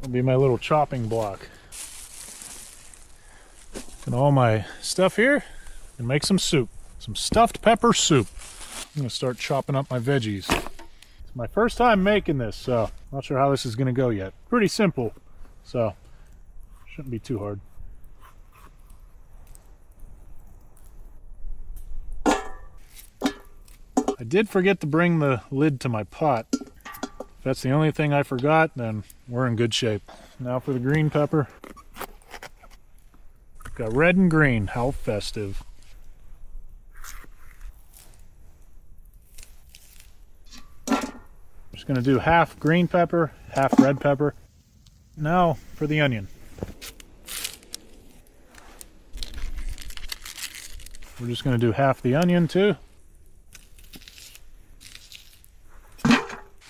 will be my little chopping block. And all my stuff here and make some soup. Some stuffed pepper soup. I'm going to start chopping up my veggies. It's my first time making this, so not sure how this is going to go yet. Pretty simple, so shouldn't be too hard. I did forget to bring the lid to my pot. If that's the only thing I forgot, then we're in good shape. Now for the green pepper. Got red and green, how festive. Just gonna do half green pepper, half red pepper. Now for the onion. We're just gonna do half the onion too.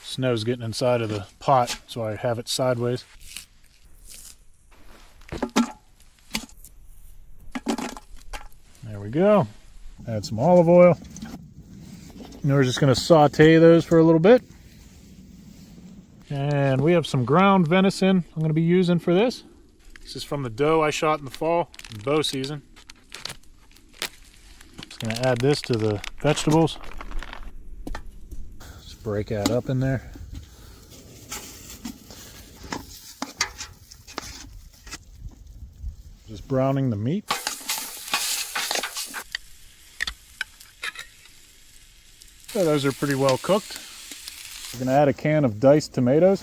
Snow's getting inside of the pot, so I have it sideways. There we go. Add some olive oil. And we're just going to saute those for a little bit. And we have some ground venison I'm going to be using for this. This is from the doe I shot in the fall, in bow season. Just going to add this to the vegetables. Just break that up in there. Just browning the meat. So those are pretty well cooked. We're going to add a can of diced tomatoes.